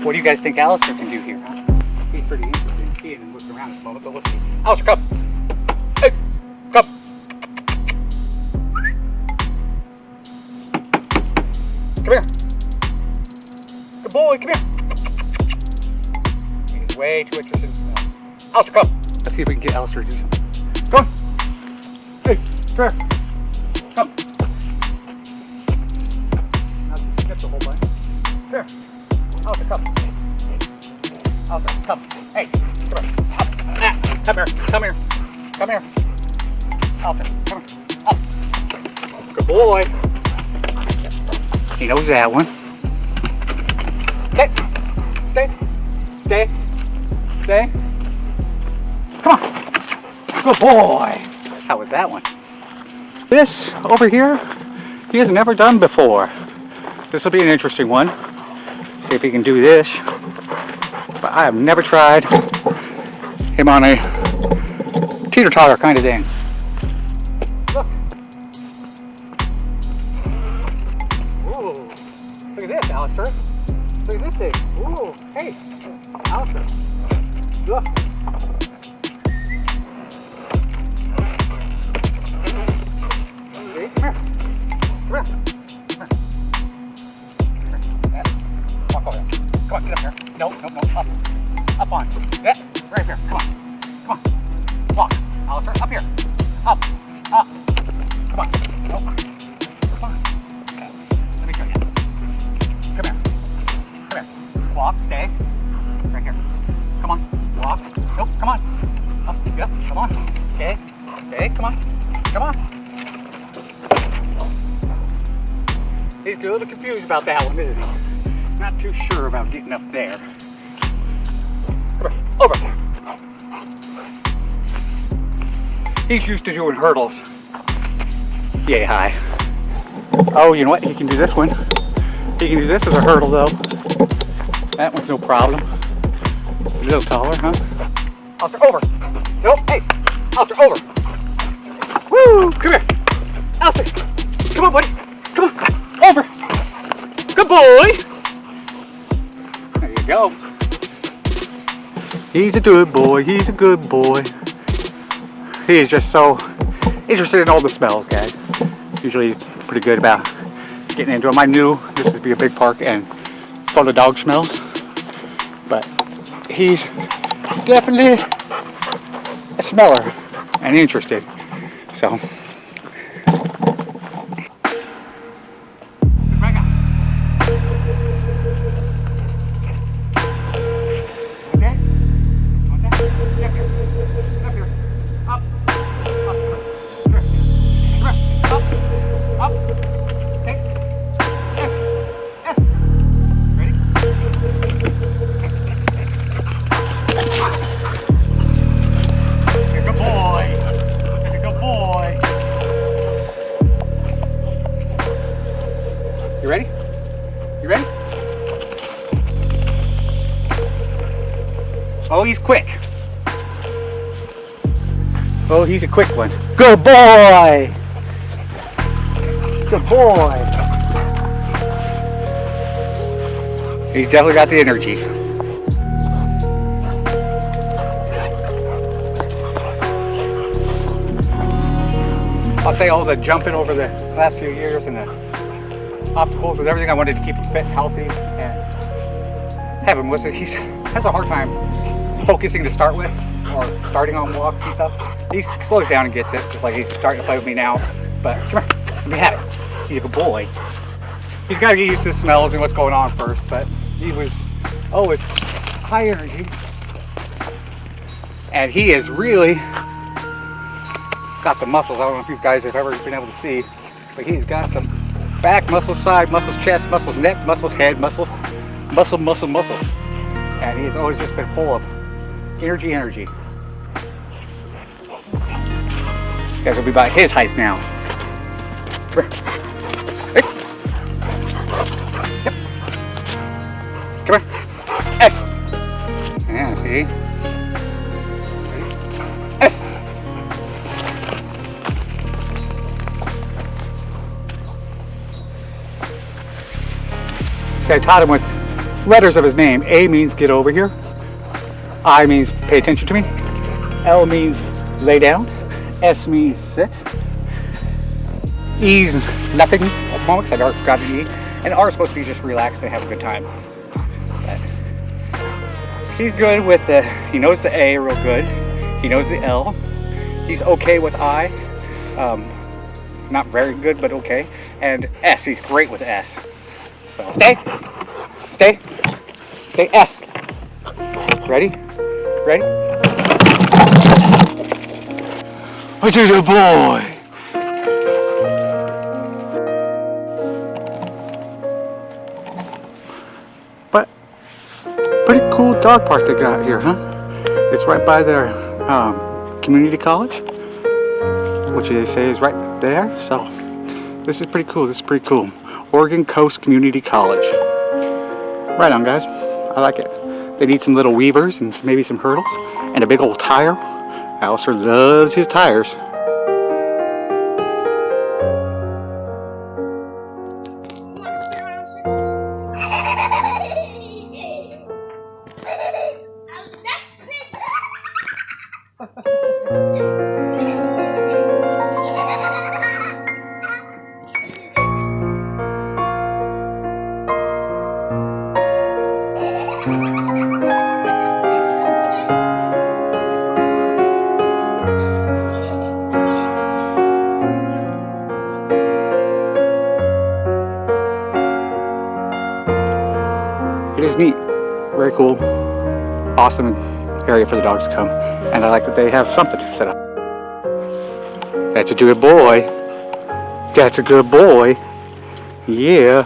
What do you guys think Alister can do here? Huh? He's pretty interested in seeing and looking around at the moment, but we'll see. Alister, come! Hey! Come! Come here! Good boy, come here! He's way too interested in smelling. Alister, come! Let's see if we can get Alister to do something. Come on! Hey, come here! Come! Now skip the whole bunch. Come here! Alister, come! Alister, come! Hey, come here! Up! Ah, come here! Come here! Come here! Alister, come here! Up! Good boy! He knows that one. Stay! Stay! Stay! Stay! Come on! Good boy! How was that one? This over here, he has never done before. This will be an interesting one. See if he can do this. But I have never tried him on a teeter-totter kind of thing. Look. Ooh. Look at this, Alister. Look at this thing. Ooh. Hey, Alister. Look. See? Come here. Come here. Walk over there. Come on, get up here. No, no, no, up. Up on. Yeah, right here. Come on. Come on. Walk. Alister, up here. Up. Up. Come on. No. Come on. Okay. Let me show you. Come here. Come here. Walk. Stay. Right here. Come on. Walk. Nope. Come on. Up. Yep. Come on. Stay. Stay. Come on. Come on. He's a little confused about that one, isn't he? Not too sure about getting up there. Come here. Over. He's used to doing hurdles. Yay high. Oh, you know what? He can do this one. He can do this as a hurdle, though. That one's no problem. A little taller, huh? Alister, over. Nope. Hey. Alister, over. Woo! Come here. Alister. Come on, buddy. Come on. Over. Good boy. There you go. He's a good boy. He's a good boy. He is just so interested in all the smells, guys. Usually he's pretty good about getting into them. I knew this would be a big park and full of dog smells, but he's definitely a smeller and interested. So. You ready? You ready? Oh, he's quick. Oh, he's a quick one. Good boy! Good boy! He's definitely got the energy. I'll say all the jumping over the last few years and the obstacles and everything, I wanted to keep him fit and healthy and have him listen. He has a hard time focusing to start with or starting on walks and stuff. He slows down and gets it, just like he's starting to play with me now. But come here, let me have it. He's a good boy. He's got to get used to the smells and what's going on first, but he was always high energy. And he is really got the muscles. I don't know if you guys have ever been able to see, but he's got some back muscles, side muscles, chest muscles, neck muscles, head muscles, muscles. And he's always just been full of energy. You guys will be about his height now. Come here. Hey. Yep. Come here. S. Yeah, see? S. See, I taught him with letters of his name. A means get over here. I means pay attention to me. L means lay down. S means sit. E's nothing at the moment because I forgot an E. And R is supposed to be just relaxed and have a good time. But he's good with the, he knows the A real good. He knows the L. He's okay with I. Not very good, but okay. And S, he's great with S. So stay. Stay. Stay. S. Ready? Ready? I did a boy. But pretty cool dog park they got here, huh? It's right by their community college, which they say is right there. So this is pretty cool. This is pretty cool. Oregon Coast Community College. Right on, guys. I like it. They need some little weavers and maybe some hurdles and a big old tire. Alister loves his tires. It is neat, very cool, awesome area for the dogs to come, and I like that they have something set up. That's a good boy. That's a good boy. Yeah.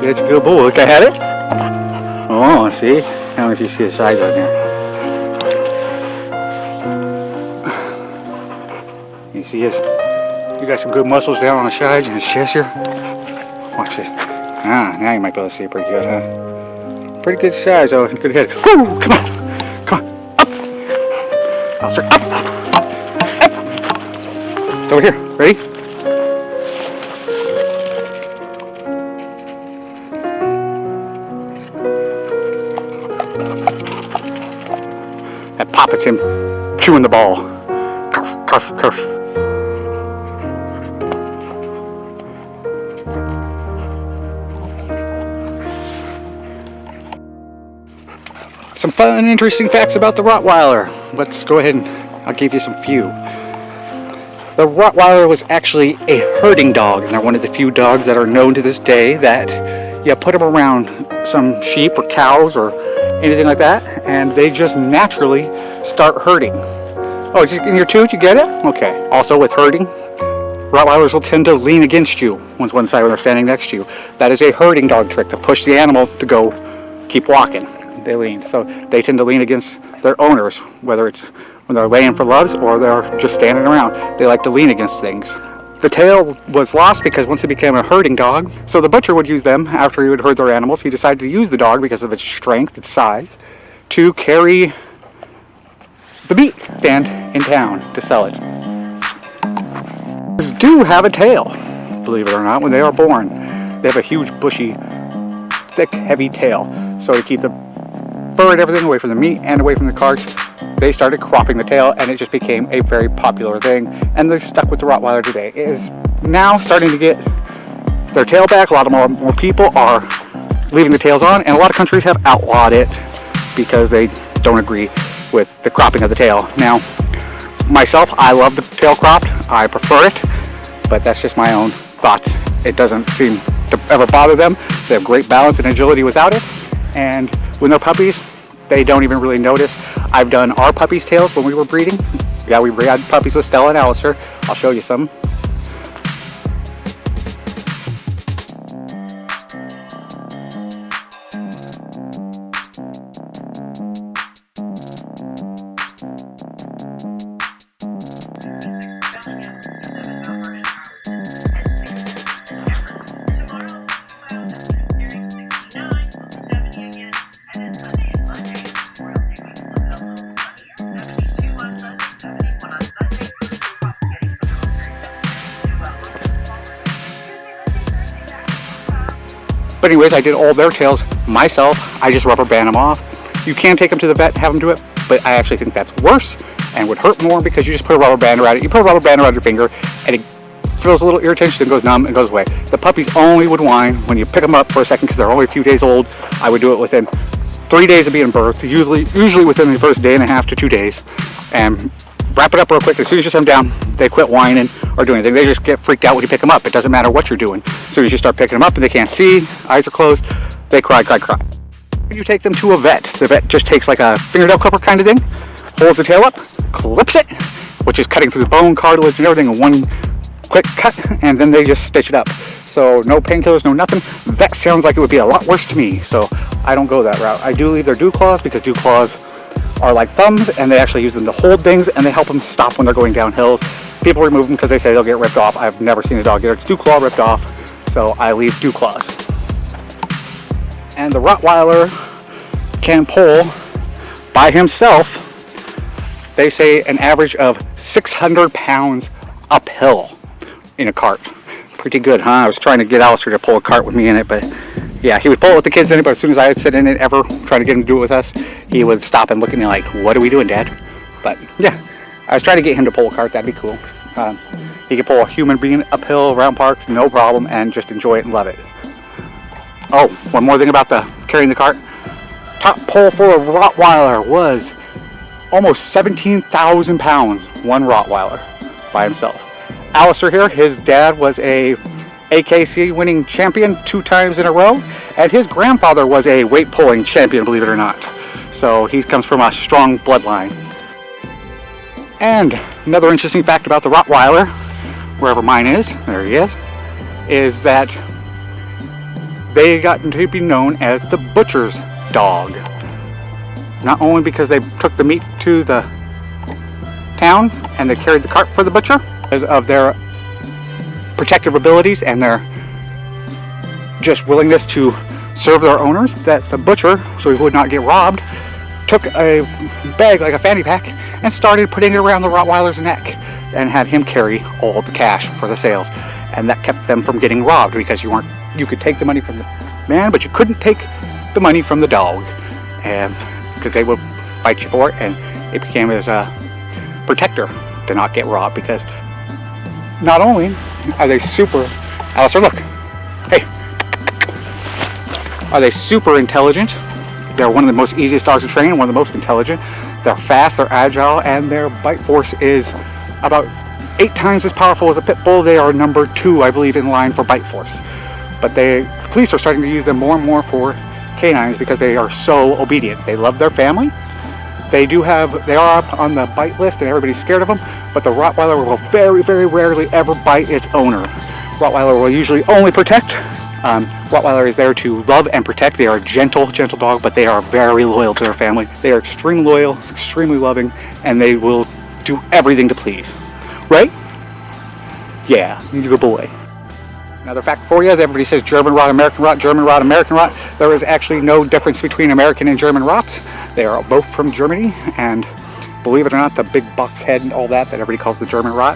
That's a good boy. Can I have it? Oh, see? I don't know if you see the size on there. You see his? You got some good muscles down on the sides and his chest here. Watch this. Ah, now you might be able to see it pretty good, huh? Pretty good size, though. Good head. Woo! Come on! Come on! Up! Alister, up! Up! It's over here. Ready? That poppet's him chewing the ball. Carf, carf, carf. Some fun and interesting facts about the Rottweiler. Let's go ahead and I'll give you some few. The Rottweiler was actually a herding dog, and they're one of the few dogs that are known to this day that you put them around some sheep or cows or anything like that, and they just naturally start herding. Oh, it's in your tooth? You get it? Okay. Also with herding, Rottweilers will tend to lean against you on one side when they're standing next to you. That is a herding dog trick to push the animal to go keep walking. They lean. So they tend to lean against their owners, whether it's when they're laying for loves or they're just standing around. They like to lean against things. The tail was lost because once it became a herding dog, so the butcher would use them after he would herd their animals. He decided to use the dog because of its strength, its size, to carry the meat stand in town to sell it. Dogs do have a tail, believe it or not, when they are born. They have a huge, bushy, thick, heavy tail. So to keep the fur and everything away from the meat and away from the carts, they started cropping the tail, and it just became a very popular thing, and they're stuck with the Rottweiler today. It is now starting to get their tail back. A lot of more people are leaving the tails on, and a lot of countries have outlawed it because they don't agree with the cropping of the tail. Now, myself, I love the tail cropped. I prefer it, but that's just my own thoughts. It doesn't seem to ever bother them. They have great balance and agility without it, and when they're puppies, they don't even really notice. I've done our puppies' tails when we were breeding. Yeah, we bred puppies with Stella and Alister. I'll show you some. But anyways, I did all their tails Myself, I just rubber band them off. You can take them to the vet and have them do it, but I actually think that's worse and would hurt more because you just put a rubber band around it. You put a rubber band around your finger and it feels a little irritation, goes numb, and goes away. The puppies only would whine when you pick them up for a second because they're only a few days old. I would do it within 3 days of being birthed, usually within the first day and a half to 2 days, and wrap it up real quick. As soon as you set them down, they quit whining or doing anything. They just get freaked out when you pick them up. It doesn't matter what you're doing. As soon as you start picking them up and they can't see, eyes are closed, they cry. When you take them to a vet, the vet just takes like a fingernail clipper kind of thing, holds the tail up, clips it, which is cutting through the bone, cartilage, and everything in one quick cut, and then they just stitch it up. So no painkillers, no nothing. That sounds like it would be a lot worse to me, so I don't go that route. I do leave their dew claws because dew claws are like thumbs, and they actually use them to hold things, and they help them stop when they're going down hills. People remove them because they say they'll get ripped off. I've never seen a dog get its dew claw ripped off, so I leave dew claws. And the Rottweiler can pull by himself, they say, an average of 600 pounds uphill in a cart. Pretty good, huh? I was trying to get Alister to pull a cart with me in it, but yeah, he would pull it with the kids in it, but as soon as I would sit in it ever, trying to get him to do it with us, he would stop and look at me like, what are we doing, Dad? But yeah, I was trying to get him to pull a cart. That'd be cool. He could pull a human being uphill around parks, no problem, and just enjoy it and love it. Oh, one more thing about the carrying the cart. Top pull for a Rottweiler was almost 17,000 pounds, one Rottweiler by himself. Alister here, his dad was a AKC winning champion 2 times in a row, and his grandfather was a weight pulling champion, believe it or not. So he comes from a strong bloodline. And another interesting fact about the Rottweiler, wherever mine is, there he is that they got to be known as the butcher's dog. Not only because they took the meat to the town and they carried the cart for the butcher, because of their protective abilities and their just willingness to serve their owners, that the butcher, so he would not get robbed, took a bag like a fanny pack and started putting it around the Rottweiler's neck and had him carry all the cash for the sales, and that kept them from getting robbed because you could take the money from the man, but you couldn't take the money from the dog, and because they would fight you for it, and it became his protector to not get robbed. Because not only are they super, Alister, look, hey, are they super intelligent? They're one of the most easiest dogs to train, one of the most intelligent. They're fast, they're agile, and their bite force is about 8 times as powerful as a pit bull. They are number 2, I believe, in line for bite force. But police are starting to use them more and more for canines because they are so obedient. They love their family. They are up on the bite list and everybody's scared of them, but the Rottweiler will very, very rarely ever bite its owner. Rottweiler will usually only protect. Rottweiler is there to love and protect. They are a gentle dog, but they are very loyal to their family. They are extremely loyal, extremely loving, and they will do everything to please. Right? Yeah, you're a good boy. Another fact for you, everybody says German Rot, American Rot, German Rot, American Rot. There is actually no difference between American and German Rots. They are both from Germany, and believe it or not, the big box head and all that everybody calls the German Rot,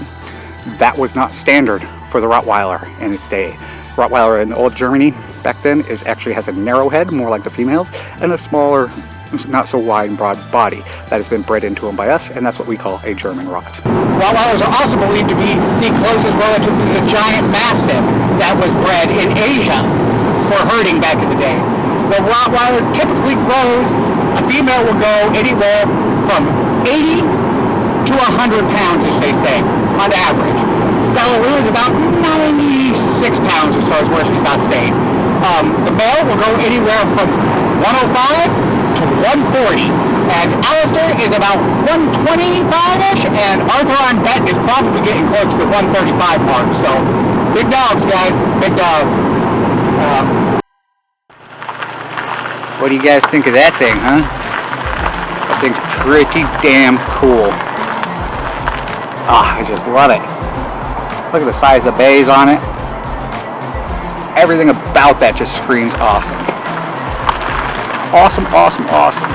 that was not standard for the Rottweiler in its day. Rottweiler in old Germany back then actually has a narrow head, more like the females, and a smaller, not so wide and broad body that has been bred into them by us, and that's what we call a German Rot. Rottweilers are also believed to be the closest relative to the giant Mastiff that was bred in Asia for herding back in the day. The Rottweiler typically grows, a female will go anywhere from 80 to 100 pounds, as they say, on average. Stella Lou is about 96 pounds or so is where she's about staying. The male will go anywhere from 105 to 140, and Alister is about 125-ish, and Arthur on Bet is probably getting close to the 135 mark. So big dogs, guys, big dogs. What do you guys think of that thing, huh? That thing's pretty damn cool. I just love it. Look at the size of the bays on it. Everything about that just screams awesome. Awesome, awesome, awesome.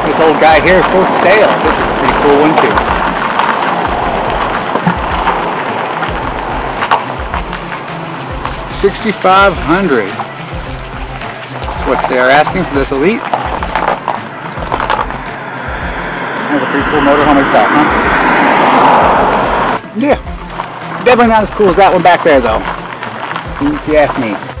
This old guy here is for sale. This is a pretty cool one too. $6,500. what they are asking for this Elite. That's a pretty cool motorhome itself, huh? Yeah. Definitely not as cool as that one back there, though. If you ask me.